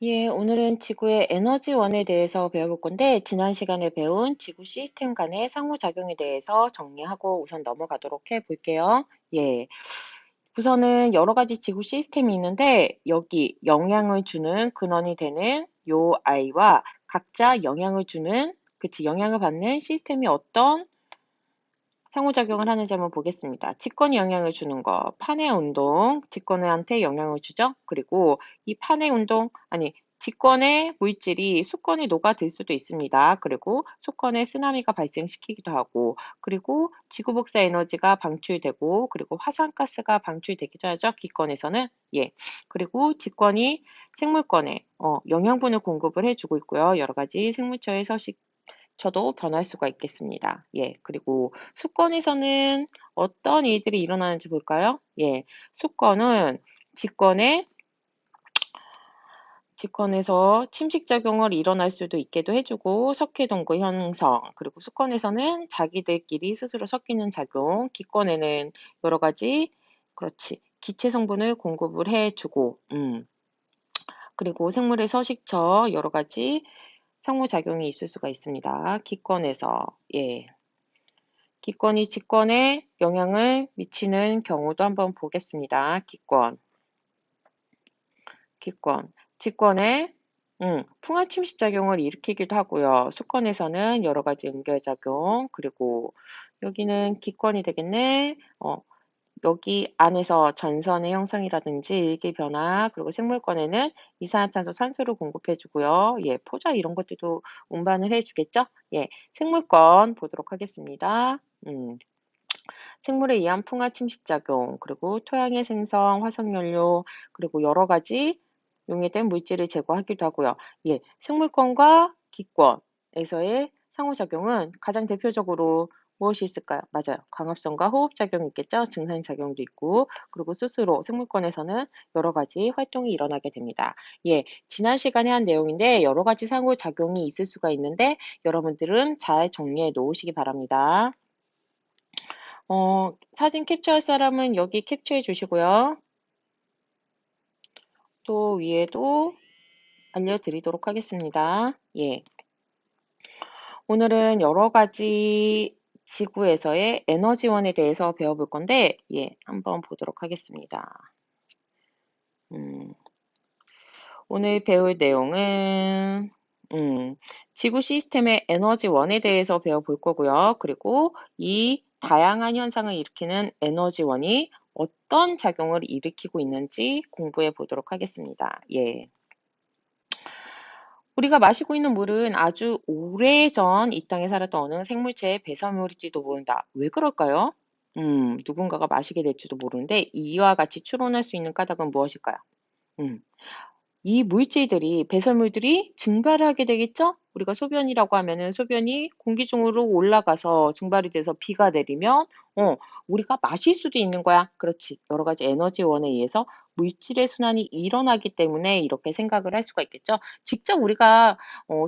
예, 오늘은 지구의 에너지원에 대해서 배워볼 건데, 지난 시간에 배운 지구 시스템 간의 상호작용에 대해서 정리하고 우선 넘어가도록 해 볼게요. 예, 우선은 여러 가지 지구 시스템이 있는데, 여기 영향을 주는 근원이 되는 요 아이와 각자 영향을 주는, 영향을 받는 시스템이 어떤 상호작용을 하는지 한번 보겠습니다. 직권이 영향을 주는 거, 판의 운동, 직권한테 영향을 주죠. 그리고 이 판의 운동, 직권의 물질이 수권에 녹아들 수도 있습니다. 그리고 수권에 쓰나미가 발생시키기도 하고, 그리고 지구복사 에너지가 방출되고, 그리고 화산가스가 방출되기도 하죠. 기권에서는. 예. 그리고 직권이 생물권에 영양분을 공급을 해주고 있고요. 여러 가지 생물체의 서식 저도 변할 수가 있겠습니다. 예, 그리고 수권에서는 어떤 일들이 일어나는지 볼까요? 예, 수권은 직권에 직권에서 침식작용을 일어날 수도 있게도 해주고 석회동굴 형성, 그리고 수권에서는 자기들끼리 스스로 섞이는 작용, 기권에는 여러 가지, 그렇지, 기체 성분을 공급을 해주고, 그리고 생물의 서식처 여러 가지 상호작용이 있을 수가 있습니다. 기권에서, 예. 기권이 직권에 영향을 미치는 경우도 한번 보겠습니다. 기권. 직권에 풍화 침식작용을 일으키기도 하고요. 수권에서는 여러 가지 응결작용, 그리고 여기는 기권이 되겠네. 여기 안에서 전선의 형성이라든지 일기변화, 그리고 생물권에는 이산화탄소, 산소를 공급해주고요. 예, 포자 이런 것들도 운반을 해주겠죠? 예, 생물권 보도록 하겠습니다. 생물에 의한 풍화 침식작용, 그리고 토양의 생성, 화석연료, 그리고 여러 가지 용해된 물질을 제거하기도 하고요. 예, 생물권과 기권에서의 상호작용은 가장 대표적으로 무엇이 있을까요? 맞아요. 광합성과 호흡작용이 있겠죠? 증상작용도 있고, 그리고 스스로 생물권에서는 여러 가지 활동이 일어나게 됩니다. 예, 지난 시간에 한 내용인데 여러 가지 상호작용이 있을 수가 있는데 여러분들은 잘 정리해 놓으시기 바랍니다. 사진 캡처할 사람은 여기 캡처해 주시고요. 또 위에도 알려드리도록 하겠습니다. 예. 오늘은 여러 가지 지구에서의 에너지원에 대해서 배워볼 건데, 예, 한번 보도록 하겠습니다. 오늘 배울 내용은, 지구 시스템의 에너지원에 대해서 배워볼 거고요. 그리고 이 다양한 현상을 일으키는 에너지원이 어떤 작용을 일으키고 있는지 공부해 보도록 하겠습니다. 예. 우리가 마시고 있는 물은 아주 오래전 이 땅에 살았던 어느 생물체의 배설물일지도 모른다. 왜 그럴까요? 누군가가 마시게 될지도 모르는데 이와 같이 추론할 수 있는 까닭은 무엇일까요? 음, 이 물질들이, 배설물들이 증발을 하게 되겠죠? 우리가 소변이라고 하면은 소변이 공기 중으로 올라가서 증발이 돼서 비가 내리면, 우리가 마실 수도 있는 거야. 그렇지. 여러 가지 에너지원에 의해서 물질의 순환이 일어나기 때문에 이렇게 생각을 할 수가 있겠죠. 직접 우리가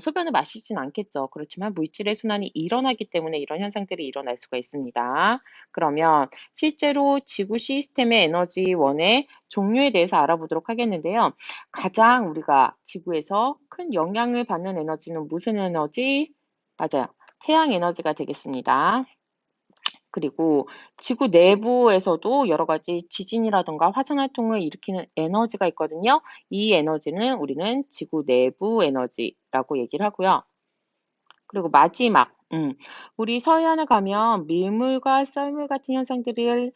소변을 마시진 않겠죠. 그렇지만 물질의 순환이 일어나기 때문에 이런 현상들이 일어날 수가 있습니다. 그러면 실제로 지구 시스템의 에너지원의 종류에 대해서 알아보도록 하겠는데요. 가장 우리가 지구에서 큰 영향을 받는 에너지는 무슨 에너지? 맞아요. 태양 에너지가 되겠습니다. 그리고 지구 내부에서도 여러 가지 지진이라든가 화산 활동을 일으키는 에너지가 있거든요. 이 에너지는 우리는 지구 내부 에너지라고 얘기를 하고요. 그리고 마지막, 우리 서해안에 가면 밀물과 썰물 같은 현상들을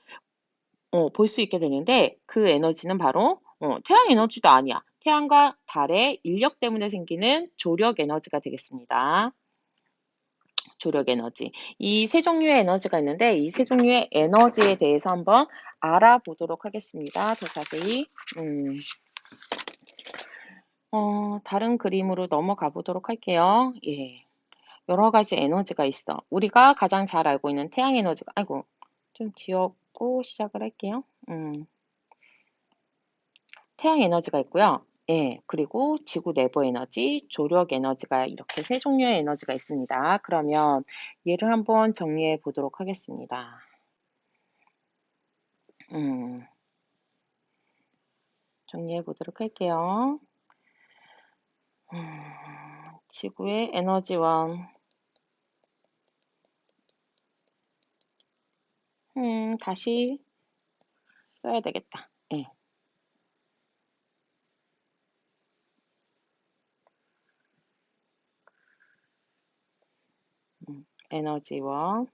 볼 수 있게 되는데 그 에너지는 바로 태양 에너지도 아니야. 태양과 달의 인력 때문에 생기는 조력 에너지가 되겠습니다. 조력 에너지. 이 세 종류의 에너지가 있는데 이 세 종류의 에너지에 대해서 한번 알아보도록 하겠습니다. 더 자세히. 다른 그림으로 넘어가 보도록 할게요. 예. 여러 가지 에너지가 있어. 우리가 가장 잘 알고 있는 태양 에너지가, 아이고, 좀 지웠고 시작을 할게요. 태양 에너지가 있고요. 예, 그리고 지구 내부 에너지, 조력 에너지가 이렇게 세 종류의 에너지가 있습니다. 그러면 얘를 한번 정리해 보도록 하겠습니다. 정리해 보도록 할게요. 지구의 에너지원. 다시 써야 되겠다. 예. 에너지원.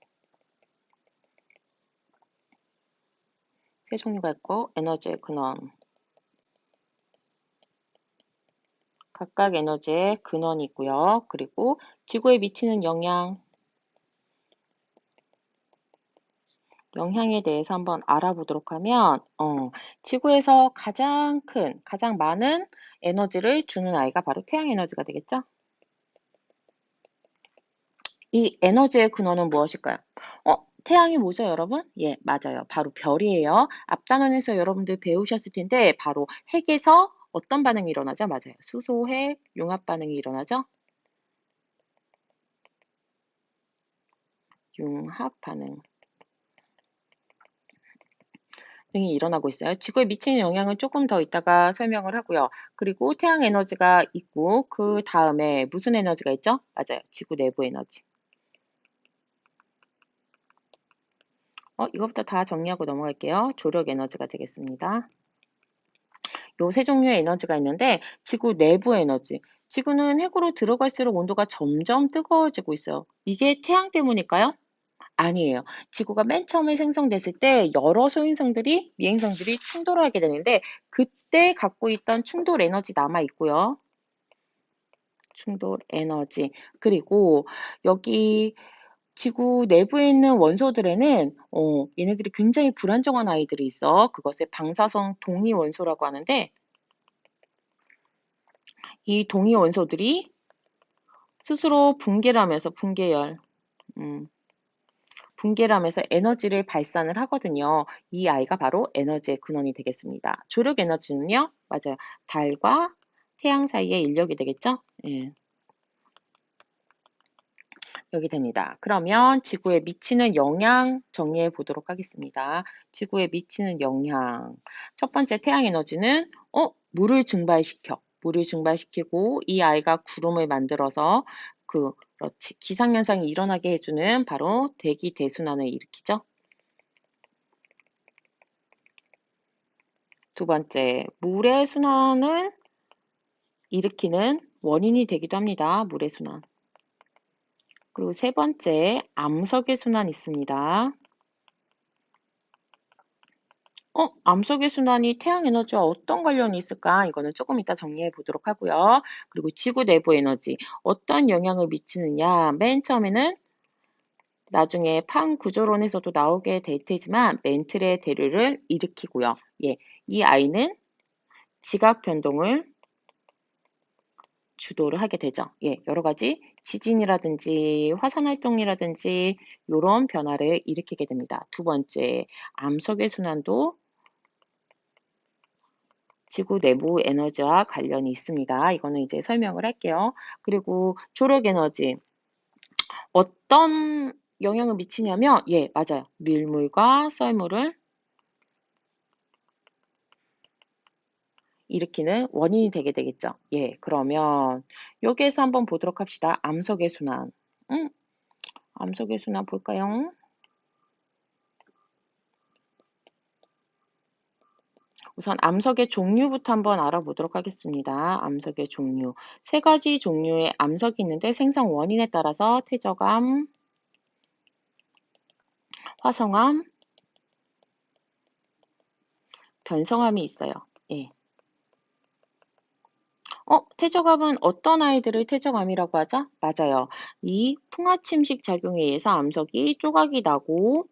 세 종류가 있고, 에너지의 근원. 각각 에너지의 근원이 있고요. 그리고 지구에 미치는 영향에 대해서 한번 알아보도록 하면, 지구에서 가장 많은 에너지를 주는 아이가 바로 태양 에너지가 되겠죠? 이 에너지의 근원은 무엇일까요? 태양이 뭐죠, 여러분? 예, 맞아요. 바로 별이에요. 앞 단원에서 여러분들 배우셨을 텐데, 바로 핵에서 어떤 반응이 일어나죠? 맞아요. 수소핵 융합 반응이 일어나죠? 융합 반응 등이 일어나고 있어요. 지구에 미치는 영향은 조금 더 이따가 설명을 하고요. 그리고 태양 에너지가 있고, 그 다음에 무슨 에너지가 있죠? 맞아요. 지구 내부 에너지. 이것부터 다 정리하고 넘어갈게요. 조력 에너지가 되겠습니다. 요 세 종류의 에너지가 있는데 지구 내부 에너지. 지구는 핵으로 들어갈수록 온도가 점점 뜨거워지고 있어요. 이게 태양 때문일까요? 아니에요. 지구가 맨 처음에 생성됐을 때 여러 소행성들이, 미행성들이 충돌을 하게 되는데 그때 갖고 있던 충돌 에너지 남아 있고요. 충돌 에너지. 그리고 여기 지구 내부에 있는 원소들에는 얘네들이 굉장히 불안정한 아이들이 있어. 그것을 방사성 동위 원소라고 하는데 이 동위 원소들이 스스로 분개를 하면서 분개를 하면서 에너지를 발산을 하거든요. 이 아이가 바로 에너지의 근원이 되겠습니다. 조력 에너지는요, 맞아요. 달과 태양 사이의 인력이 되겠죠? 예, 여기 됩니다. 그러면 지구에 미치는 영향 정리해 보도록 하겠습니다. 지구에 미치는 영향. 첫 번째 태양 에너지는 물을 증발시켜. 물을 증발시키고 이 아이가 구름을 만들어서 그렇지. 기상현상이 일어나게 해주는 바로 대기 대순환을 일으키죠. 두 번째, 물의 순환을 일으키는 원인이 되기도 합니다. 물의 순환. 그리고 세 번째, 암석의 순환이 있습니다. 암석의 순환이 태양 에너지와 어떤 관련이 있을까? 이거는 조금 이따 정리해 보도록 하고요. 그리고 지구 내부 에너지, 어떤 영향을 미치느냐? 맨 처음에는 나중에 판 구조론에서도 나오게 될 테지만 멘틀의 대류를 일으키고요. 예, 이 아이는 지각 변동을 주도를 하게 되죠. 예, 여러 가지 지진이라든지 화산 활동이라든지 이런 변화를 일으키게 됩니다. 두 번째, 암석의 순환도 지구 내부 에너지와 관련이 있습니다. 이거는 이제 설명을 할게요. 그리고 조력 에너지. 어떤 영향을 미치냐면, 예, 맞아요. 밀물과 썰물을 일으키는 원인이 되게 되겠죠. 예, 그러면 여기에서 한번 보도록 합시다. 암석의 순환. 암석의 순환 볼까요? 우선 암석의 종류부터 한번 알아보도록 하겠습니다. 암석의 종류. 세 가지 종류의 암석이 있는데 생성 원인에 따라서 퇴적암, 화성암, 변성암이 있어요. 예. 퇴적암은 어떤 아이들을 퇴적암이라고 하죠? 맞아요. 이 풍화침식 작용에 의해서 암석이 조각이 나고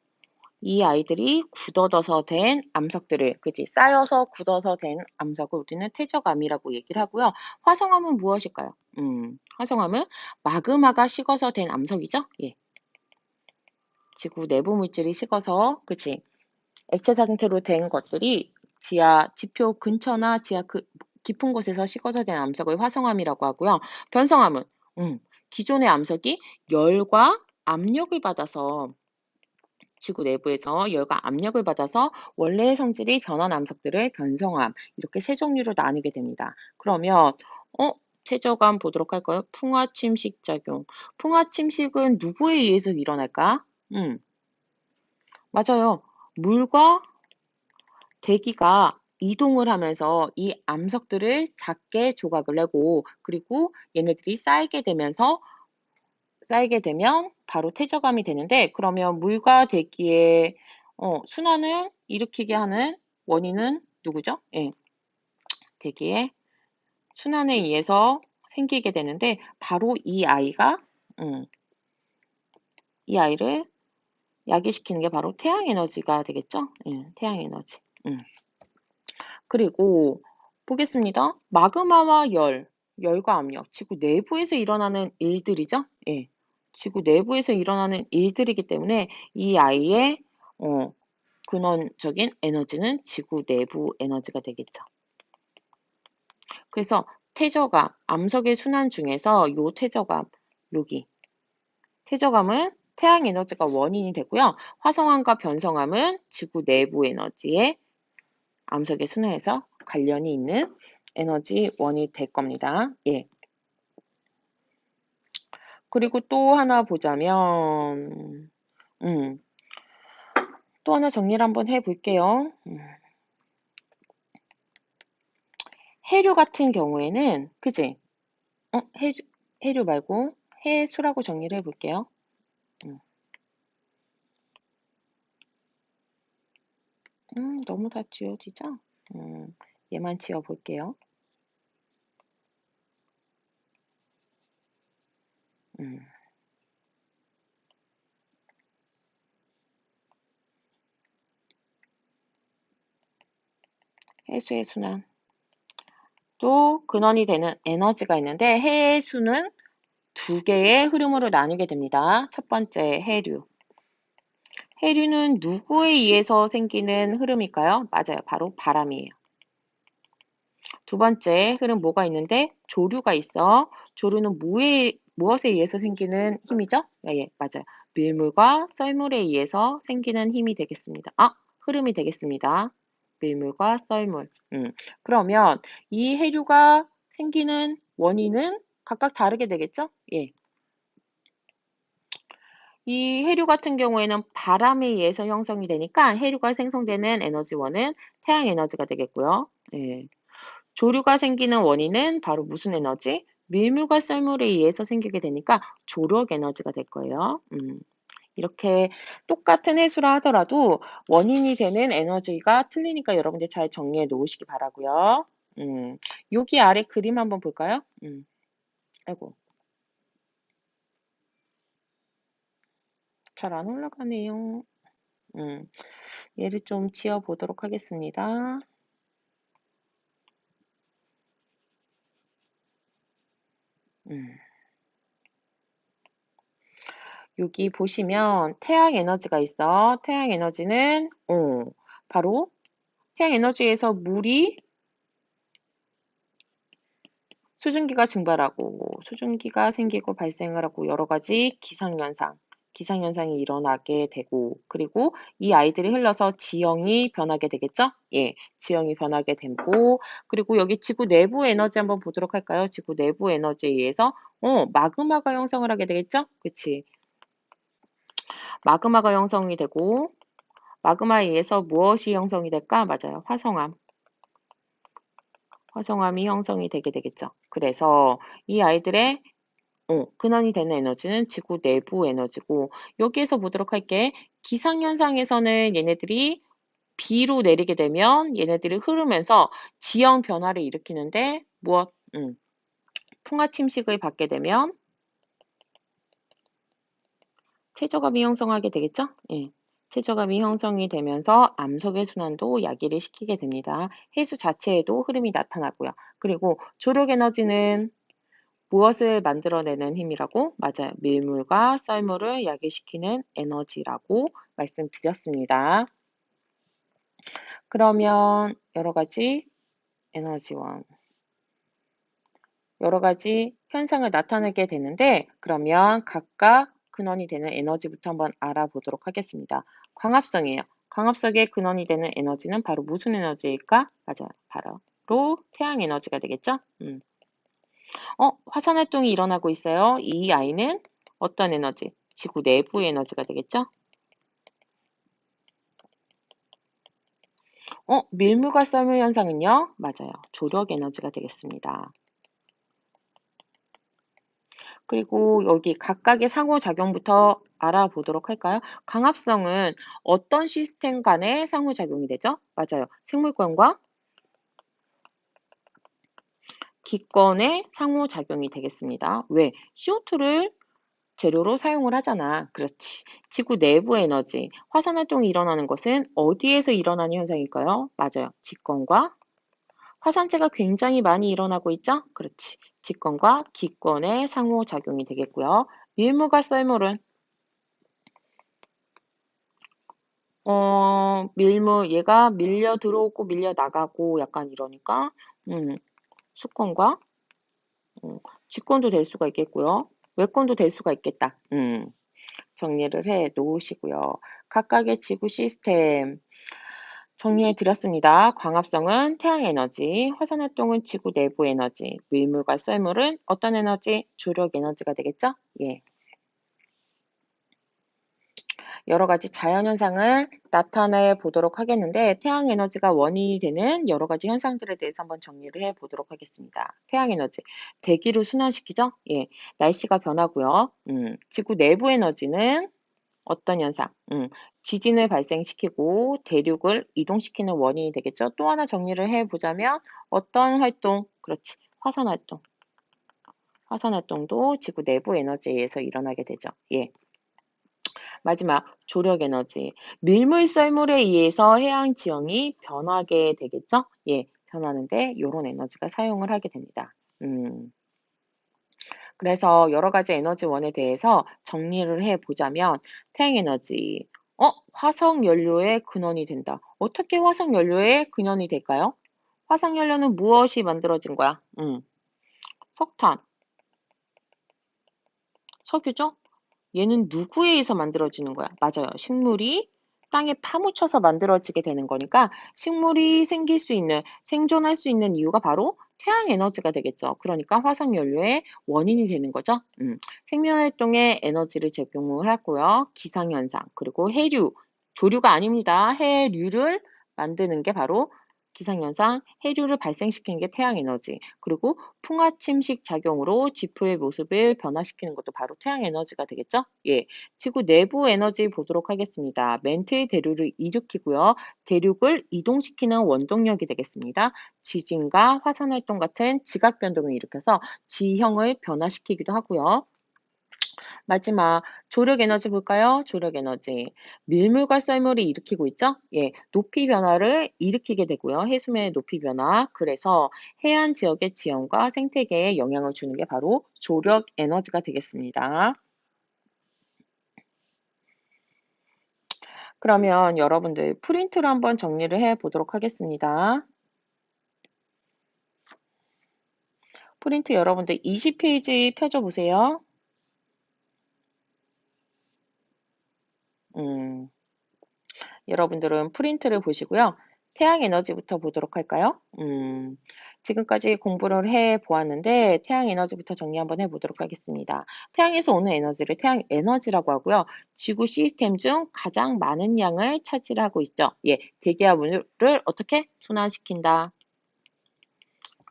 이 아이들이 굳어져서 된 암석들을, 그지? 쌓여서 굳어서 된 암석을 우리는 퇴적암이라고 얘기를 하고요. 화성암은 무엇일까요? 화성암은 마그마가 식어서 된 암석이죠? 예. 지구 내부 물질이 식어서, 그치? 액체 상태로 된 것들이 지표 근처나 지하 깊은 곳에서 식어서 된 암석을 화성암이라고 하고요. 변성암은, 기존의 암석이 열과 압력을 받아서 지구 내부에서 열과 압력을 받아서 원래의 성질이 변한 암석들을 변성암 이렇게 세 종류로 나누게 됩니다. 그러면 퇴적암 보도록 할까요? 풍화침식 작용. 풍화침식은 누구에 의해서 일어날까? 맞아요. 물과 대기가 이동을 하면서 이 암석들을 작게 조각을 내고 그리고 얘네들이 쌓이게 되면 바로 퇴적암이 되는데 그러면 물과 대기의 순환을 일으키게 하는 원인은 누구죠? 예, 대기의 순환에 의해서 생기게 되는데 바로 이 아이를 야기시키는 게 바로 태양에너지가 되겠죠? 예, 태양에너지. 그리고 보겠습니다. 마그마와 열과 압력, 지구 내부에서 일어나는 일들이죠? 예, 지구 내부에서 일어나는 일들이기 때문에 이 아이의 근원적인 에너지는 지구 내부 에너지가 되겠죠. 그래서 퇴적암, 암석의 순환 중에서 요 퇴적암, 퇴적암은 태양 에너지가 원인이 되고요. 화성암과 변성암은 지구 내부 에너지의 암석의 순환에서 관련이 있는 에너지 원이 될 겁니다. 예. 그리고 또 하나 보자면, 또 하나 정리를 한번 해볼게요. 해류 같은 경우에는, 그지? 해류 말고 해수라고 정리를 해볼게요. 너무 다 지워지죠? 얘만 지워볼게요. 해수의 순환. 또 근원이 되는 에너지가 있는데 해수는 두 개의 흐름으로 나뉘게 됩니다. 첫 번째 해류. 해류는 누구에 의해서 생기는 흐름일까요? 맞아요. 바로 바람이에요. 두 번째 흐름 뭐가 있는데 조류가 있어. 조류는 무엇에 의해서 생기는 힘이죠? 예, 맞아요. 밀물과 썰물에 의해서 생기는 힘이 되겠습니다. 흐름이 되겠습니다. 밀물과 썰물. 그러면 이 해류가 생기는 원인은 각각 다르게 되겠죠? 예. 이 해류 같은 경우에는 바람에 의해서 형성이 되니까 해류가 생성되는 에너지원은 태양 에너지가 되겠고요. 예. 조류가 생기는 원인은 바로 무슨 에너지? 밀물과 썰물에 의해서 생기게 되니까 조력 에너지가 될 거예요. 이렇게 똑같은 해수라 하더라도 원인이 되는 에너지가 틀리니까 여러분들 잘 정리해 놓으시기 바라고요. 여기 아래 그림 한번 볼까요? 아이고. 잘 안 올라가네요. 얘를 좀 지워 보도록 하겠습니다. 여기 보시면 태양 에너지가 있어. 태양 에너지는 바로 태양 에너지에서 물이 수증기가 증발하고 수증기가 생기고 발생을 하고 여러 가지 기상현상이 일어나게 되고 그리고 이 아이들이 흘러서 지형이 변하게 되겠죠? 예, 지형이 변하게 되고 그리고 여기 지구 내부 에너지 한번 보도록 할까요? 지구 내부 에너지에 의해서 마그마가 형성을 하게 되겠죠? 그치? 마그마가 형성이 되고 마그마에 의해서 무엇이 형성이 될까? 맞아요. 화성암이 형성이 되게 되겠죠. 그래서 이 아이들의 근원이 되는 에너지는 지구 내부 에너지고 여기에서 보도록 할게. 기상현상에서는 얘네들이 비로 내리게 되면 얘네들이 흐르면서 지형 변화를 일으키는데 풍화침식을 받게 되면 퇴적암이 형성하게 되겠죠? 예. 퇴적암이 형성이 되면서 암석의 순환도 야기를 시키게 됩니다. 해수 자체에도 흐름이 나타나고요. 그리고 조력 에너지는 무엇을 만들어내는 힘이라고? 맞아요. 밀물과 썰물을 야기시키는 에너지라고 말씀드렸습니다. 그러면 여러 가지 에너지원, 여러 가지 현상을 나타내게 되는데 그러면 각각 근원이 되는 에너지부터 한번 알아보도록 하겠습니다. 광합성이에요. 광합성의 근원이 되는 에너지는 바로 무슨 에너지일까? 맞아요. 바로 태양 에너지가 되겠죠? 화산활동이 일어나고 있어요. 이 I는 어떤 에너지? 지구 내부의 에너지가 되겠죠? 밀물과 썰물 현상은요? 맞아요. 조력 에너지가 되겠습니다. 그리고 여기 각각의 상호작용부터 알아보도록 할까요? 강합성은 어떤 시스템 간의 상호작용이 되죠? 맞아요. 생물권과 기권의 상호작용이 되겠습니다. 왜? CO2를 재료로 사용을 하잖아. 그렇지. 지구 내부 에너지, 화산활동이 일어나는 것은 어디에서 일어나는 현상일까요? 맞아요. 직권과 화산재가 굉장히 많이 일어나고 있죠? 그렇지. 직권과 기권의 상호작용이 되겠고요. 밀물과 썰물은 밀물, 얘가 밀려 들어오고 밀려 나가고 약간 이러니까, 수권과, 직권도 될 수가 있겠고요. 외권도 될 수가 있겠다. 정리를 해 놓으시고요. 각각의 지구 시스템 정리해 드렸습니다. 광합성은 태양 에너지, 화산 활동은 지구 내부 에너지, 밀물과 썰물은 어떤 에너지? 조력 에너지가 되겠죠? 예. 여러 가지 자연현상을 나타내 보도록 하겠는데 태양 에너지가 원인이 되는 여러 가지 현상들에 대해서 한번 정리를 해 보도록 하겠습니다. 태양 에너지, 대기를 순환시키죠? 예, 날씨가 변하고요. 지구 내부 에너지는 어떤 현상? 지진을 발생시키고 대륙을 이동시키는 원인이 되겠죠? 또 하나 정리를 해 보자면 어떤 활동? 그렇지, 화산 활동. 화산 활동도 지구 내부 에너지에 의해서 일어나게 되죠. 예. 마지막 조력 에너지. 밀물 썰물에 의해서 해양 지형이 변하게 되겠죠? 예, 변하는데 이런 에너지가 사용을 하게 됩니다. 그래서 여러 가지 에너지원에 대해서 정리를 해 보자면 태양 에너지. 화석 연료의 근원이 된다. 어떻게 화석 연료의 근원이 될까요? 화석 연료는 무엇이 만들어진 거야? 석탄, 석유죠? 얘는 누구에 의해서 만들어지는 거야? 맞아요. 식물이 땅에 파묻혀서 만들어지게 되는 거니까 식물이 생길 수 있는, 생존할 수 있는 이유가 바로 태양 에너지가 되겠죠. 그러니까 화석 연료의 원인이 되는 거죠. 생명 활동에 에너지를 제공을 하고요. 기상 현상, 그리고 해류, 조류가 아닙니다. 해류를 만드는 게 바로 기상현상, 해류를 발생시키는 게 태양에너지, 그리고 풍화침식 작용으로 지표의 모습을 변화시키는 것도 바로 태양에너지가 되겠죠? 예, 지구 내부 에너지 보도록 하겠습니다. 멘트의 대류를 일으키고요. 대륙을 이동시키는 원동력이 되겠습니다. 지진과 화산활동 같은 지각 변동을 일으켜서 지형을 변화시키기도 하고요. 마지막 조력 에너지 볼까요? 조력 에너지. 밀물과 썰물이 일으키고 있죠? 예, 높이 변화를 일으키게 되고요. 해수면의 높이 변화. 그래서 해안 지역의 지형과 생태계에 영향을 주는 게 바로 조력 에너지가 되겠습니다. 그러면 여러분들 프린트로 한번 정리를 해 보도록 하겠습니다. 프린트 여러분들 20페이지 펴줘 보세요. 여러분들은 프린트를 보시고요. 태양 에너지부터 보도록 할까요? 지금까지 공부를 해 보았는데 태양 에너지부터 정리 한번 해 보도록 하겠습니다. 태양에서 오는 에너지를 태양 에너지라고 하고요. 지구 시스템 중 가장 많은 양을 차지하고 있죠. 예, 대기하물을 어떻게 순환시킨다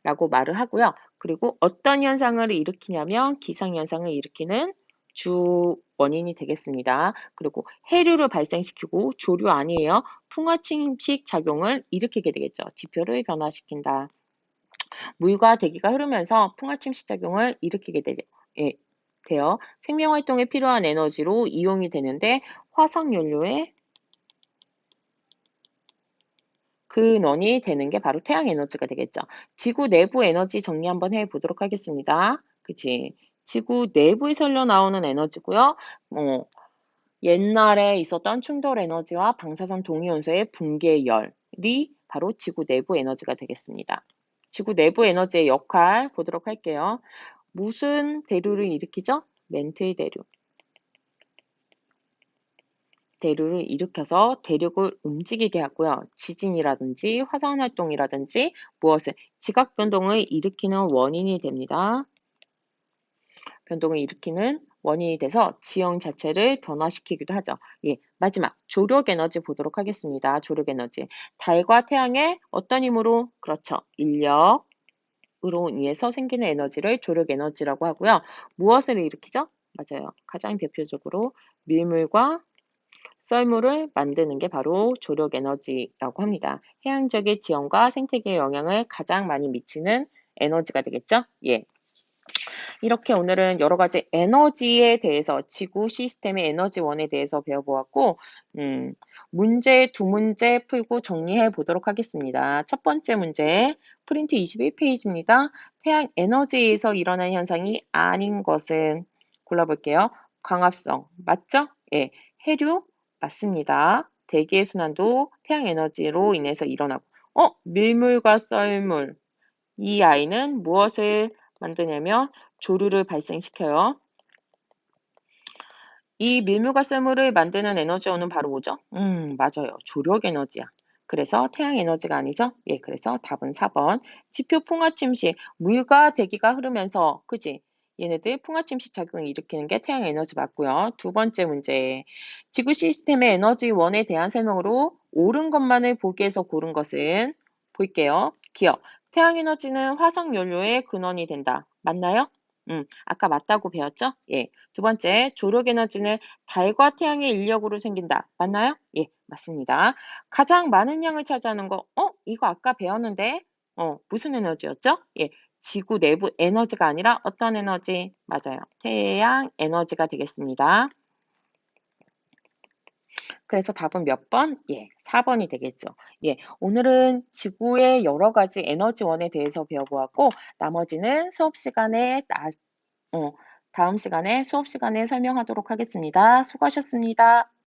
라고 말을 하고요. 그리고 어떤 현상을 일으키냐면 기상현상을 일으키는 주 원인이 되겠습니다. 그리고 해류를 발생시키고 조류 아니에요. 풍화침식 작용을 일으키게 되겠죠. 지표를 변화시킨다. 물과 대기가 흐르면서 풍화침식 작용을 일으키게 예, 돼요. 생명활동에 필요한 에너지로 이용이 되는데 화석연료의 근원이 되는 게 바로 태양 에너지가 되겠죠. 지구 내부 에너지 정리 한번 해 보도록 하겠습니다. 그치? 지구 내부에서 흘러나오는 에너지고요. 옛날에 있었던 충돌 에너지와 방사선 동위원소의 붕괴열이 바로 지구 내부 에너지가 되겠습니다. 지구 내부 에너지의 역할 보도록 할게요. 무슨 대류를 일으키죠? 멘트의 대류. 대류를 일으켜서 대륙을 움직이게 하고요. 지진이라든지 화산활동이라든지 무엇을 지각 변동을 일으키는 원인이 됩니다. 변동을 일으키는 원인이 돼서 지형 자체를 변화시키기도 하죠. 예, 마지막 조력 에너지 보도록 하겠습니다. 조력 에너지. 달과 태양의 어떤 힘으로? 그렇죠. 인력으로 인해서 생기는 에너지를 조력 에너지라고 하고요. 무엇을 일으키죠? 맞아요. 가장 대표적으로 밀물과 썰물을 만드는 게 바로 조력 에너지라고 합니다. 해양 지역의 지형과 생태계에 영향을 가장 많이 미치는 에너지가 되겠죠? 예. 이렇게 오늘은 여러 가지 에너지에 대해서 지구 시스템의 에너지원에 대해서 배워보았고, 문제 두 문제 풀고 정리해 보도록 하겠습니다. 첫 번째 문제, 프린트 21페이지입니다. 태양 에너지에서 일어난 현상이 아닌 것은 골라볼게요. 광합성, 맞죠? 예, 해류, 맞습니다. 대기의 순환도 태양 에너지로 인해서 일어나고, 밀물과 썰물. 이 아이는 무엇을 만드냐면 조류를 발생시켜요. 이 밀물과 썰물을 만드는 에너지원은 바로 뭐죠? 맞아요. 조력 에너지야. 그래서 태양 에너지가 아니죠? 예, 그래서 답은 4번. 지표 풍화침시, 물과 대기가 흐르면서, 그지? 얘네들 풍화침시 작용을 일으키는 게 태양 에너지 맞고요. 두 번째 문제. 지구 시스템의 에너지원에 대한 설명으로 옳은 것만을 보기 위해서 고른 것은 볼게요. 기억. 태양 에너지는 화석 연료의 근원이 된다. 맞나요? 아까 맞다고 배웠죠? 예. 두 번째, 조력 에너지는 달과 태양의 인력으로 생긴다. 맞나요? 예, 맞습니다. 가장 많은 양을 차지하는 거, 이거 아까 배웠는데, 무슨 에너지였죠? 예, 지구 내부 에너지가 아니라 어떤 에너지? 맞아요. 태양 에너지가 되겠습니다. 그래서 답은 몇 번? 예, 4번이 되겠죠. 예, 오늘은 지구의 여러 가지 에너지원에 대해서 배워보았고, 나머지는 어, 다음 시간에 수업 시간에 설명하도록 하겠습니다. 수고하셨습니다.